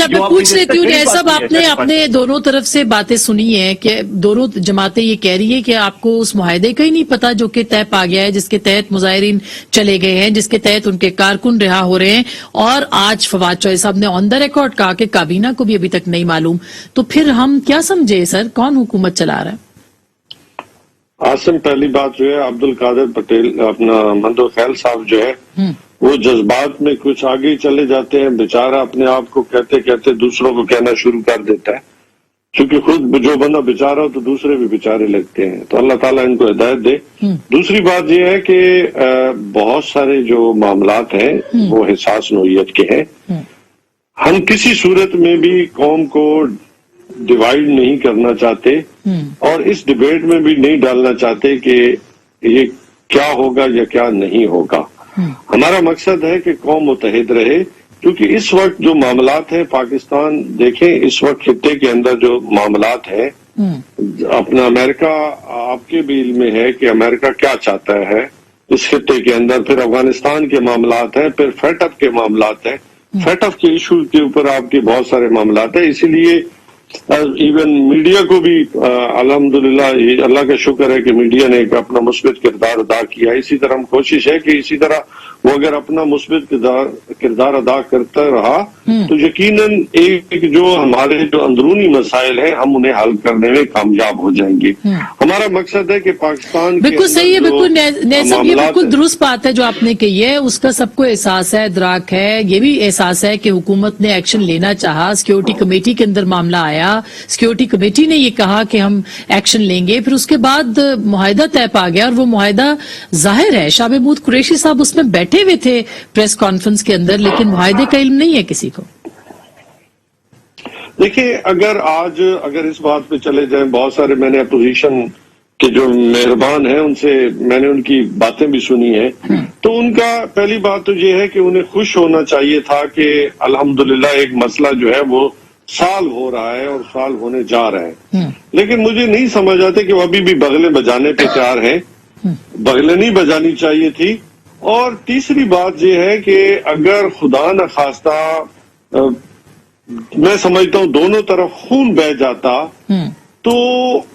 میں پوچھ لیتی ہوں صاحب، آپ نے اپنے دونوں طرف سے باتیں سنی ہیں کہ دونوں جماعتیں یہ کہہ رہی ہیں کہ آپ کو اس معاہدے کا ہی نہیں پتا جو کہ طے پا گیا ہے، جس کے تحت مظاہرین چلے گئے ہیں، جس کے تحت ان کے کارکن رہا ہو رہے ہیں، اور آج فواد چوہدری صاحب نے آن دا ریکارڈ کہا کہ کابینہ کو بھی ابھی تک نہیں معلوم، تو پھر ہم کیا سمجھے سر، کون حکومت چلا رہا ہے؟ آسم، پہلی بات جو ہے عبد القادر پٹیل اپنا مندو خیل صاحب جو ہے وہ جذبات میں کچھ آگے چلے جاتے ہیں، بیچارہ اپنے آپ کو کہتے کہتے دوسروں کو کہنا شروع کر دیتا ہے، کیونکہ خود جو بندہ بیچارہ ہو تو دوسرے بھی بیچارے لگتے ہیں، تو اللہ تعالیٰ ان کو ہدایت دے۔ دوسری بات یہ ہے کہ بہت سارے جو معاملات ہیں وہ حساس نوعیت کے ہیں، ہم کسی صورت میں بھی قوم کو ڈیوائیڈ نہیں کرنا چاہتے اور اس ڈیبیٹ میں بھی نہیں ڈالنا چاہتے کہ یہ کیا ہوگا یا کیا نہیں ہوگا۔ ہمارا مقصد ہے کہ قوم متحد رہے، کیونکہ اس وقت جو معاملات ہیں پاکستان دیکھیں، اس وقت خطے کے اندر جو معاملات ہیں، اپنا امریکہ آپ کے بھی علم میں ہے کہ امریکہ کیا چاہتا ہے اس خطے کے اندر، پھر افغانستان کے معاملات ہیں، پھر فیٹ اپ کے معاملات ہیں، فیٹ اپ کے ایشو کے اوپر آپ کے بہت سارے معاملات ہیں، اسی لیے ایون میڈیا کو بھی الحمدللہ اللہ کا شکر ہے کہ میڈیا نے ایک اپنا مثبت کردار ادا کیا، اسی طرح ہم کوشش ہے کہ اسی طرح وہ اگر اپنا مثبت کردار ادا کرتا رہا تو یقیناً ایک جو ہمارے جو اندرونی مسائل ہیں ہم انہیں حل کرنے میں کامیاب ہو جائیں گے۔ ہمارا مقصد ہے کہ پاکستان بالکل صحیح ہے، بالکل صاحب، یہ بالکل درست بات ہے جو آپ نے کہی ہے، اس کا سب کو احساس ہے، ادراک ہے، یہ بھی احساس ہے کہ حکومت نے ایکشن لینا چاہا، سیکیورٹی کمیٹی کے اندر معاملہ آیا، سیکیورٹی کمیٹی نے یہ کہا کہ ہم ایکشن لیں گے، پھر اس کے بعد معاہدہ طے پا گیا، اور وہ معاہدہ ظاہر ہے شاہ محمود قریشی صاحب اس میں بیٹھے ہوئے تھے پریس کانفرنس کے اندر، لیکن معاہدے کا علم نہیں ہے کسی کو۔ دیکھیں، اگر اس بات پہ چلے جائیں، بہت سارے میں نے اپوزیشن کے جو مہربان ہیں ان سے میں نے ان کی باتیں بھی سنی ہیں، تو ان کا پہلی بات تو یہ ہے کہ انہیں خوش ہونا چاہیے تھا کہ الحمدللہ ایک مسئلہ جو ہے وہ سال ہو رہا ہے اور سال ہونے جا رہا ہے، لیکن مجھے نہیں سمجھ آتے کہ وہ ابھی بھی بغلیں بجانے پہ تیار ہیں، بغلیں نہیں بجانی چاہیے تھی۔ اور تیسری بات یہ ہے کہ اگر خدا نخواستہ میں سمجھتا ہوں دونوں طرف خون بہہ جاتا تو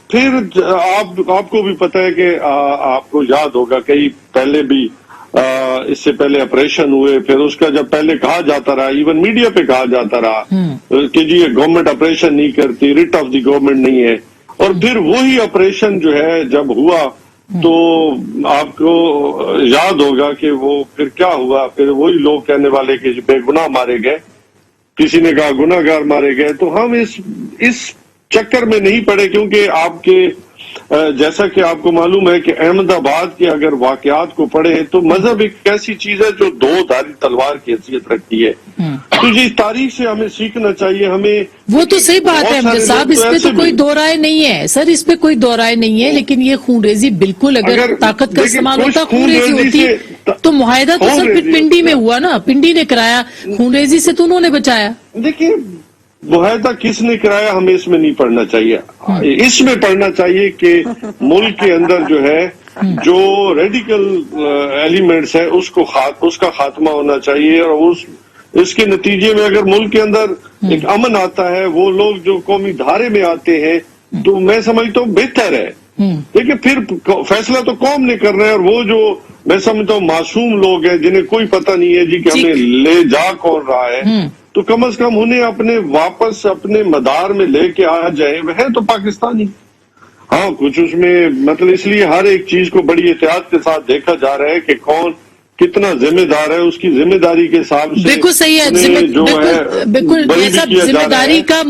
پھر آپ کو بھی پتہ ہے کہ آپ کو یاد ہوگا کئی پہلے بھی اس سے پہلے آپریشن ہوئے، پھر اس کا جب پہلے کہا جاتا رہا، ایون میڈیا پہ کہا جاتا رہا کہ جی یہ گورنمنٹ آپریشن نہیں کرتی، ریٹ آف دی گورنمنٹ نہیں ہے، اور پھر وہی آپریشن جو ہے جب ہوا تو آپ کو یاد ہوگا کہ وہ پھر کیا ہوا، پھر وہی لوگ کہنے والے کہ بے گناہ مارے گئے، کسی نے کہا گناہ گار مارے گئے، تو ہم اس چکر میں نہیں پڑے، کیونکہ آپ کے جیسا کہ آپ کو معلوم ہے کہ احمد آباد کے اگر واقعات کو پڑھیں تو مذہب ایک ایسی چیز ہے جو دو دھاری تلوار کی حیثیت رکھتی ہے، تو یہ تاریخ سے ہمیں سیکھنا چاہیے۔ ہمیں وہ تو صحیح بات ہے امجد صاحب، اس پہ تو کوئی دو رائے نہیں ہے سر، اس پہ کوئی دو رائے نہیں ہے، لیکن یہ خون ریزی بالکل اگر طاقت کا استعمال ہوتا، خون ریزی ہوتی تو معاہدہ تو سر پھر پنڈی میں ہوا نا، پنڈی نے کرایا، خون ریزی سے تو انہوں نے بچایا۔ دیکھیں معاہدہ کس نے کرایا ہمیں اس میں نہیں پڑھنا چاہیے، اس میں پڑھنا چاہیے کہ ملک کے اندر جو ہے جو ریڈیکل ایلیمنٹس ہے اس کا خاتمہ ہونا چاہیے، اور اس کے نتیجے میں اگر ملک کے اندر ایک امن آتا ہے، وہ لوگ جو قومی دھارے میں آتے ہیں تو میں سمجھتا ہوں بہتر ہے، لیکن پھر فیصلہ تو قوم نے کرنا ہے، اور وہ جو میں سمجھتا ہوں معصوم لوگ ہیں جنہیں کوئی پتہ نہیں ہے جی کہ ہمیں لے جا کون رہا ہے، تو کم از کم انہیں اپنے واپس اپنے مدار میں لے کے آ جائے، وہ ہے تو پاکستانی۔ ہاں کچھ اس میں مطلب اس لیے ہر ایک چیز کو بڑی احتیاط کے ساتھ دیکھا جا رہا ہے کہ کون کتنا ذمہ دار ہے، اس کی ذمہ داری کے حساب سے بالکل صحیح ہے، جو ہے بالکل ذمہ داری کا